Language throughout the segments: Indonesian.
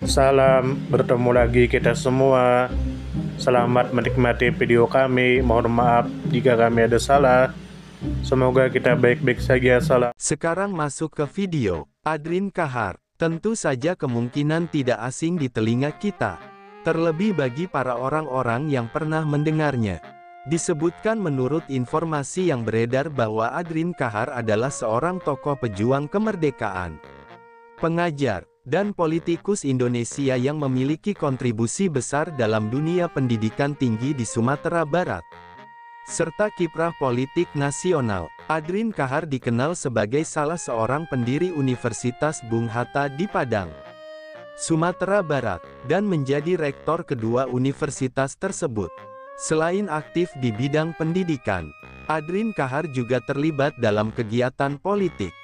Salam, bertemu lagi kita semua. Selamat menikmati video kami. Mohon maaf jika kami ada salah. Semoga kita baik-baik saja. Salam. Sekarang masuk ke video. Adrin Kahar. Tentu saja kemungkinan tidak asing di telinga kita. Terlebih bagi para orang-orang yang pernah mendengarnya. Disebutkan menurut informasi yang beredar bahwa Adrin Kahar adalah seorang tokoh pejuang kemerdekaan, pengajar, dan politikus Indonesia yang memiliki kontribusi besar dalam dunia pendidikan tinggi di Sumatera Barat, serta kiprah politik nasional. Adrin Kahar dikenal sebagai salah seorang pendiri Universitas Bung Hatta di Padang, Sumatera Barat, dan menjadi rektor kedua universitas tersebut. Selain aktif di bidang pendidikan, Adrin Kahar juga terlibat dalam kegiatan politik,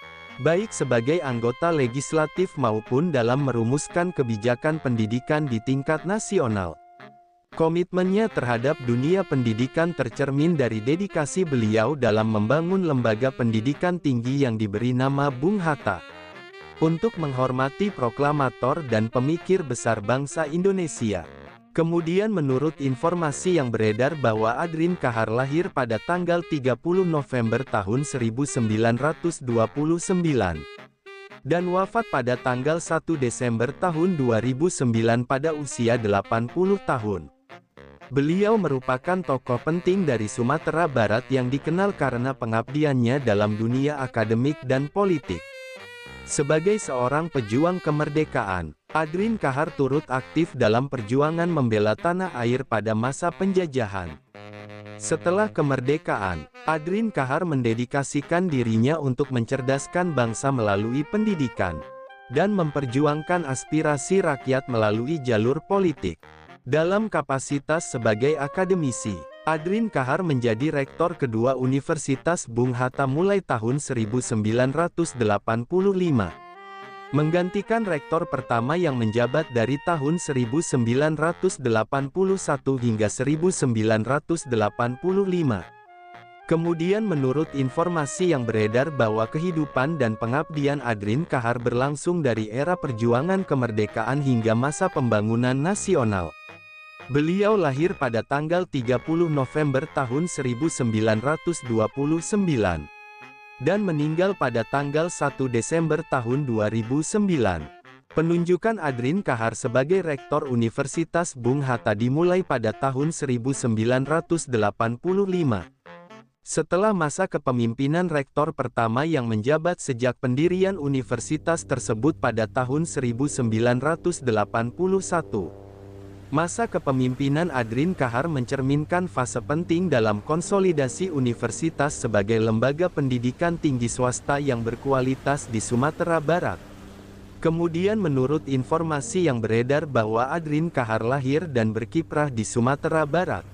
baik sebagai anggota legislatif maupun dalam merumuskan kebijakan pendidikan di tingkat nasional. Komitmennya terhadap dunia pendidikan tercermin dari dedikasi beliau dalam membangun lembaga pendidikan tinggi yang diberi nama Bung Hatta, untuk menghormati proklamator dan pemikir besar bangsa Indonesia. Kemudian menurut informasi yang beredar bahwa Adrin Kahar lahir pada tanggal 30 November tahun 1929, dan wafat pada tanggal 1 Desember tahun 2009 pada usia 80 tahun. Beliau merupakan tokoh penting dari Sumatera Barat yang dikenal karena pengabdiannya dalam dunia akademik dan politik. Sebagai seorang pejuang kemerdekaan, Adrin Kahar turut aktif dalam perjuangan membela tanah air pada masa penjajahan. Setelah kemerdekaan, Adrin Kahar mendedikasikan dirinya untuk mencerdaskan bangsa melalui pendidikan, dan memperjuangkan aspirasi rakyat melalui jalur politik. Dalam kapasitas sebagai akademisi, Adrin Kahar menjadi rektor kedua Universitas Bung Hatta mulai tahun 1985. Menggantikan rektor pertama yang menjabat dari tahun 1981 hingga 1985. Kemudian menurut informasi yang beredar bahwa kehidupan dan pengabdian Adrin Kahar berlangsung dari era perjuangan kemerdekaan hingga masa pembangunan nasional. Beliau lahir pada tanggal 30 November tahun 1929, dan meninggal pada tanggal 1 Desember tahun 2009. Penunjukan Adrin Kahar sebagai rektor Universitas Bung Hatta dimulai pada tahun 1985. Setelah masa kepemimpinan rektor pertama yang menjabat sejak pendirian universitas tersebut pada tahun 1981. Masa kepemimpinan Adrin Kahar mencerminkan fase penting dalam konsolidasi universitas sebagai lembaga pendidikan tinggi swasta yang berkualitas di Sumatera Barat. Kemudian menurut informasi yang beredar bahwa Adrin Kahar lahir dan berkiprah di Sumatera Barat,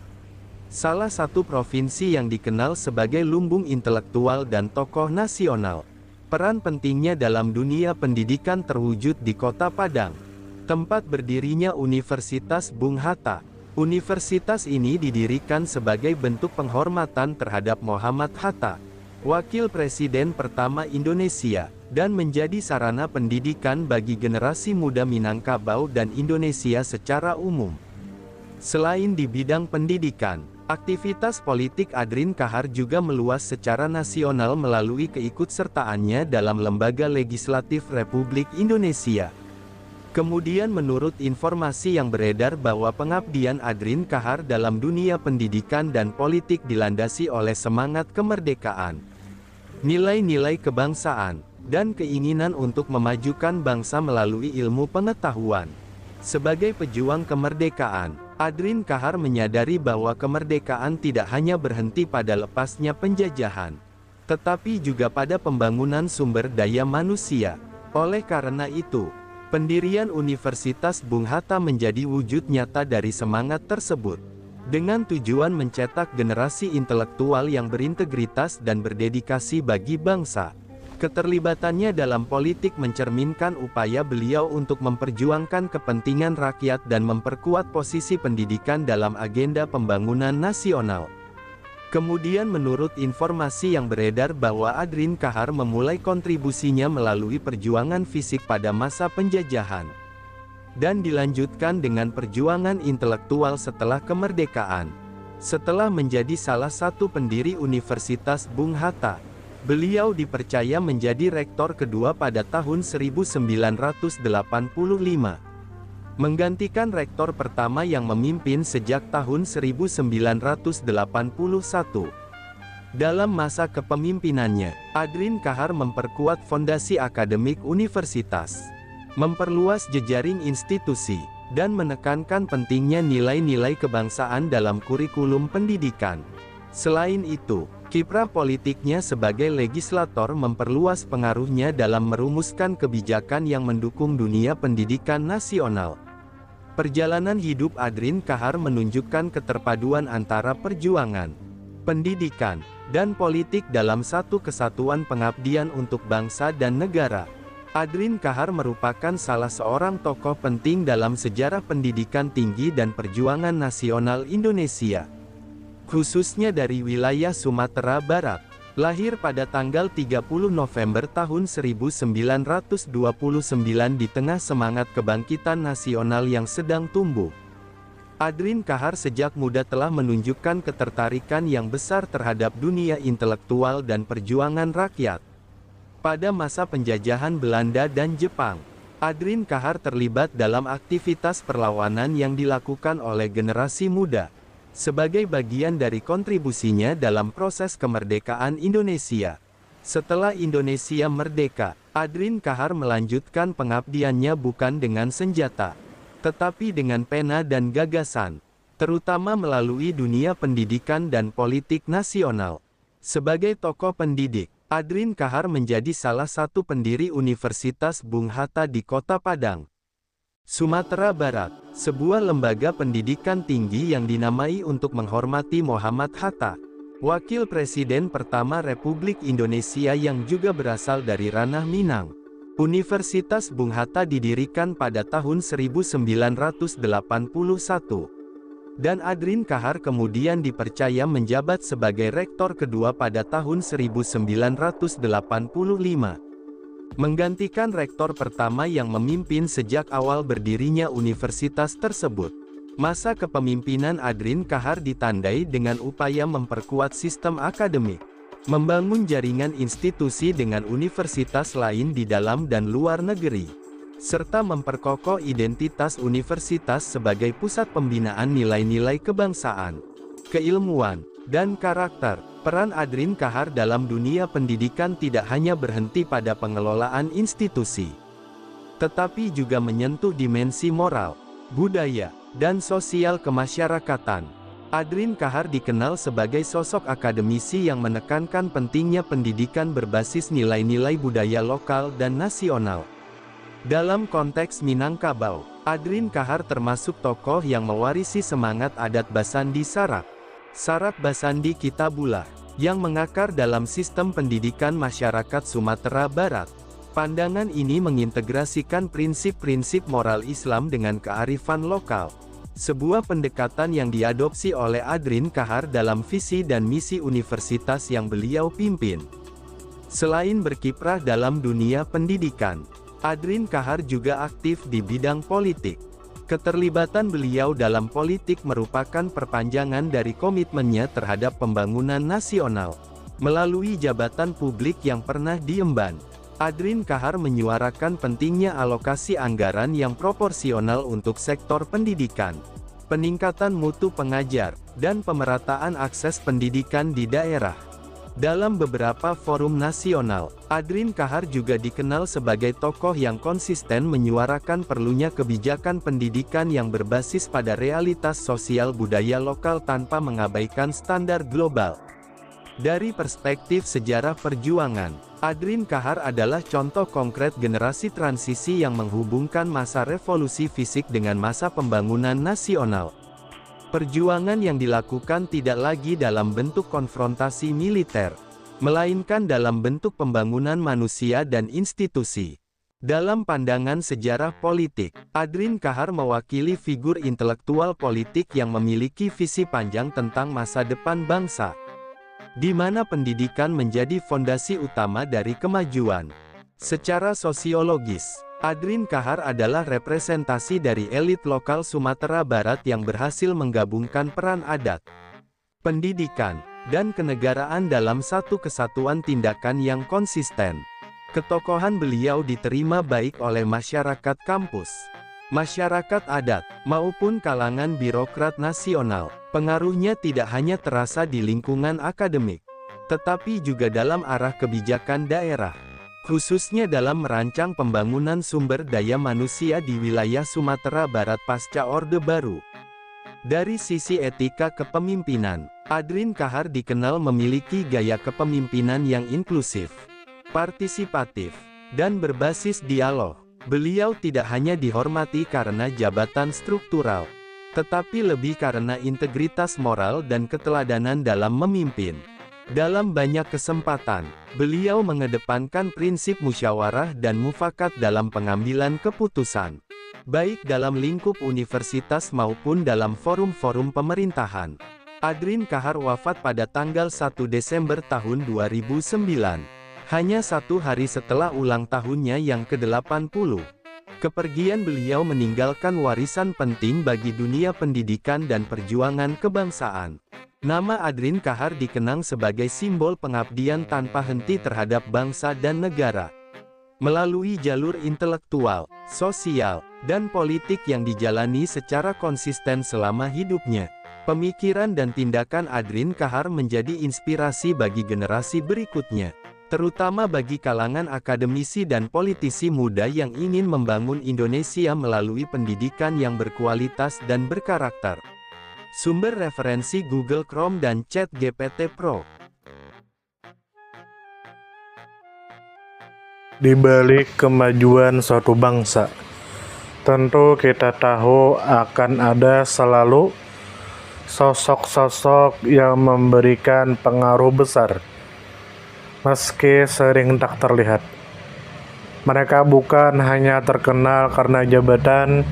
salah satu provinsi yang dikenal sebagai lumbung intelektual dan tokoh nasional. Peran pentingnya dalam dunia pendidikan terwujud di Kota Padang, tempat berdirinya Universitas Bung Hatta. Universitas ini didirikan sebagai bentuk penghormatan terhadap Muhammad Hatta, wakil presiden pertama Indonesia, dan menjadi sarana pendidikan bagi generasi muda Minangkabau dan Indonesia secara umum. Selain di bidang pendidikan, aktivitas politik Adrin Kahar juga meluas secara nasional melalui keikutsertaannya dalam lembaga legislatif Republik Indonesia. Kemudian menurut informasi yang beredar bahwa pengabdian Adrin Kahar dalam dunia pendidikan dan politik dilandasi oleh semangat kemerdekaan, nilai-nilai kebangsaan, dan keinginan untuk memajukan bangsa melalui ilmu pengetahuan. Sebagai pejuang kemerdekaan, Adrin Kahar menyadari bahwa kemerdekaan tidak hanya berhenti pada lepasnya penjajahan, tetapi juga pada pembangunan sumber daya manusia. Oleh karena itu, pendirian Universitas Bung Hatta menjadi wujud nyata dari semangat tersebut, dengan tujuan mencetak generasi intelektual yang berintegritas dan berdedikasi bagi bangsa. Keterlibatannya dalam politik mencerminkan upaya beliau untuk memperjuangkan kepentingan rakyat dan memperkuat posisi pendidikan dalam agenda pembangunan nasional. Kemudian menurut informasi yang beredar bahwa Adrin Kahar memulai kontribusinya melalui perjuangan fisik pada masa penjajahan. dan dilanjutkan dengan perjuangan intelektual setelah kemerdekaan. Setelah menjadi salah satu pendiri Universitas Bung Hatta, beliau dipercaya menjadi rektor kedua pada tahun 1985. Menggantikan rektor pertama yang memimpin sejak tahun 1981. Dalam masa kepemimpinannya, Adrin Kahar memperkuat fondasi akademik universitas, memperluas jejaring institusi, dan menekankan pentingnya nilai-nilai kebangsaan dalam kurikulum pendidikan. Selain itu, kiprah politiknya sebagai legislator memperluas pengaruhnya dalam merumuskan kebijakan yang mendukung dunia pendidikan nasional. Perjalanan hidup Adrin Kahar menunjukkan keterpaduan antara perjuangan, pendidikan, dan politik dalam satu kesatuan pengabdian untuk bangsa dan negara. Adrin Kahar merupakan salah seorang tokoh penting dalam sejarah pendidikan tinggi dan perjuangan nasional Indonesia, khususnya dari wilayah Sumatera Barat. Lahir pada tanggal 30 November tahun 1929 di tengah semangat kebangkitan nasional yang sedang tumbuh. Adrin Kahar sejak muda telah menunjukkan ketertarikan yang besar terhadap dunia intelektual dan perjuangan rakyat. Pada masa penjajahan Belanda dan Jepang, Adrin Kahar terlibat dalam aktivitas perlawanan yang dilakukan oleh generasi muda, sebagai bagian dari kontribusinya dalam proses kemerdekaan Indonesia. Setelah Indonesia merdeka, Adrin Kahar melanjutkan pengabdiannya bukan dengan senjata, tetapi dengan pena dan gagasan, terutama melalui dunia pendidikan dan politik nasional. Sebagai tokoh pendidik, Adrin Kahar menjadi salah satu pendiri Universitas Bung Hatta di Kota Padang, Sumatera Barat, sebuah lembaga pendidikan tinggi yang dinamai untuk menghormati Muhammad Hatta, wakil presiden pertama Republik Indonesia yang juga berasal dari ranah Minang. Universitas Bung Hatta didirikan pada tahun 1981, dan Adrin Kahar kemudian dipercaya menjabat sebagai rektor kedua pada tahun 1985. Menggantikan rektor pertama yang memimpin sejak awal berdirinya universitas tersebut. Masa kepemimpinan Adrin Kahar ditandai dengan upaya memperkuat sistem akademik, membangun jaringan institusi dengan universitas lain di dalam dan luar negeri, serta memperkokoh identitas universitas sebagai pusat pembinaan nilai-nilai kebangsaan, keilmuan, dan karakter. Peran Adrin Kahar dalam dunia pendidikan tidak hanya berhenti pada pengelolaan institusi, tetapi juga menyentuh dimensi moral, budaya, dan sosial kemasyarakatan. Adrin Kahar dikenal sebagai sosok akademisi yang menekankan pentingnya pendidikan berbasis nilai-nilai budaya lokal dan nasional. Dalam konteks Minangkabau, Adrin Kahar termasuk tokoh yang mewarisi semangat adat Basandi Sarak, Sarak Basandi Kitabula, yang mengakar dalam sistem pendidikan masyarakat Sumatera Barat. Pandangan ini mengintegrasikan prinsip-prinsip moral Islam dengan kearifan lokal, sebuah pendekatan yang diadopsi oleh Adrin Kahar dalam visi dan misi universitas yang beliau pimpin. Selain berkiprah dalam dunia pendidikan, Adrin Kahar juga aktif di bidang politik. Keterlibatan beliau dalam politik merupakan perpanjangan dari komitmennya terhadap pembangunan nasional. Melalui jabatan publik yang pernah diemban, Adrin Kahar menyuarakan pentingnya alokasi anggaran yang proporsional untuk sektor pendidikan, peningkatan mutu pengajar, dan pemerataan akses pendidikan di daerah. Dalam beberapa forum nasional, Adrin Kahar juga dikenal sebagai tokoh yang konsisten menyuarakan perlunya kebijakan pendidikan yang berbasis pada realitas sosial budaya lokal tanpa mengabaikan standar global. Dari perspektif sejarah perjuangan, Adrin Kahar adalah contoh konkret generasi transisi yang menghubungkan masa revolusi fisik dengan masa pembangunan nasional. Perjuangan yang dilakukan tidak lagi dalam bentuk konfrontasi militer, melainkan dalam bentuk pembangunan manusia dan institusi. Dalam pandangan sejarah politik, Adrin Kahar mewakili figur intelektual politik yang memiliki visi panjang tentang masa depan bangsa, di mana pendidikan menjadi fondasi utama dari kemajuan. Secara sosiologis, Adrin Kahar adalah representasi dari elit lokal Sumatera Barat yang berhasil menggabungkan peran adat, pendidikan, dan kenegaraan dalam satu kesatuan tindakan yang konsisten. Ketokohan beliau diterima baik oleh masyarakat kampus, masyarakat adat, maupun kalangan birokrat nasional. Pengaruhnya tidak hanya terasa di lingkungan akademik, tetapi juga dalam arah kebijakan daerah, khususnya dalam merancang pembangunan sumber daya manusia di wilayah Sumatera Barat pasca Orde Baru. Dari sisi etika kepemimpinan, Adrin Kahar dikenal memiliki gaya kepemimpinan yang inklusif, partisipatif, dan berbasis dialog. Beliau tidak hanya dihormati karena jabatan struktural, tetapi lebih karena integritas moral dan keteladanan dalam memimpin. Dalam banyak kesempatan, beliau mengedepankan prinsip musyawarah dan mufakat dalam pengambilan keputusan, baik dalam lingkup universitas maupun dalam forum-forum pemerintahan. Adrin Kahar wafat pada tanggal 1 Desember tahun 2009, hanya 1 hari setelah ulang tahunnya yang ke-80. Kepergian beliau meninggalkan warisan penting bagi dunia pendidikan dan perjuangan kebangsaan. Nama Adrin Kahar dikenang sebagai simbol pengabdian tanpa henti terhadap bangsa dan negara. Melalui jalur intelektual, sosial, dan politik yang dijalani secara konsisten selama hidupnya, pemikiran dan tindakan Adrin Kahar menjadi inspirasi bagi generasi berikutnya, terutama bagi kalangan akademisi dan politisi muda yang ingin membangun Indonesia melalui pendidikan yang berkualitas dan berkarakter. Sumber referensi Google Chrome dan ChatGPT Pro. Di balik kemajuan suatu bangsa, tentu kita tahu akan ada selalu sosok-sosok yang memberikan pengaruh besar, meski sering tak terlihat. Mereka bukan hanya terkenal karena jabatan,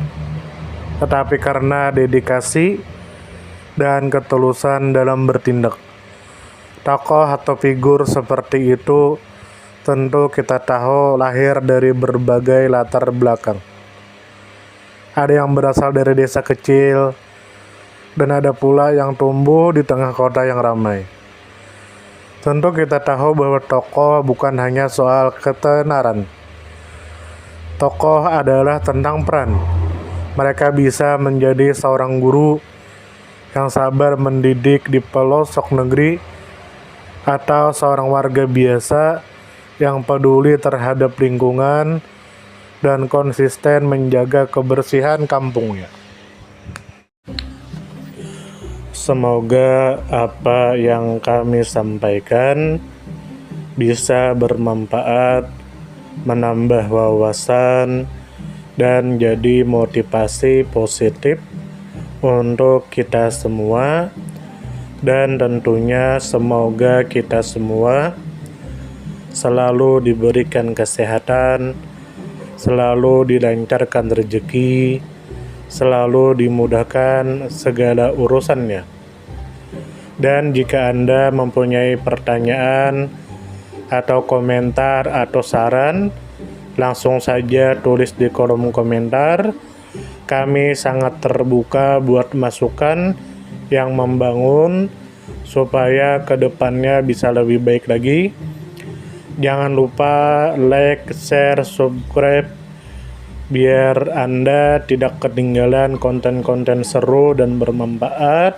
tetapi karena dedikasi dan ketulusan dalam bertindak. Tokoh atau figur seperti itu tentu kita tahu lahir dari berbagai latar belakang. Ada yang berasal dari desa kecil, dan ada pula yang tumbuh di tengah kota yang ramai. Tentu kita tahu bahwa tokoh bukan hanya soal ketenaran. Tokoh adalah tentang peran. Mereka bisa menjadi seorang guru yang sabar mendidik di pelosok negeri, atau seorang warga biasa yang peduli terhadap lingkungan dan konsisten menjaga kebersihan kampungnya. Semoga apa yang kami sampaikan bisa bermanfaat, menambah wawasan, dan jadi motivasi positif untuk kita semua, dan tentunya semoga kita semua selalu diberikan kesehatan, selalu dilancarkan rezeki, selalu dimudahkan segala urusannya. Dan jika Anda mempunyai pertanyaan atau komentar atau saran, langsung saja tulis di kolom komentar. Kami sangat terbuka buat masukan yang membangun supaya kedepannya bisa lebih baik lagi. Jangan lupa like, share, subscribe biar Anda tidak ketinggalan konten-konten seru dan bermanfaat.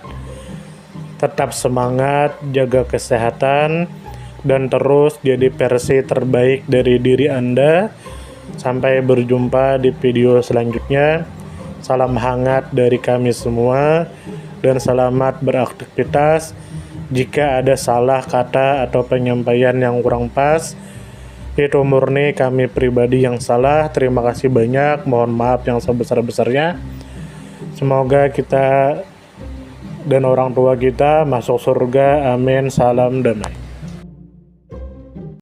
Tetap semangat, jaga kesehatan, dan terus jadi versi terbaik dari diri Anda. Sampai berjumpa di video selanjutnya. Salam hangat dari kami semua, dan selamat beraktivitas. Jika ada salah kata atau penyampaian yang kurang pas, itu murni kami pribadi yang salah. Terima kasih banyak, mohon maaf yang sebesar-besarnya. Semoga kita dan orang tua kita masuk surga, amin, salam damai.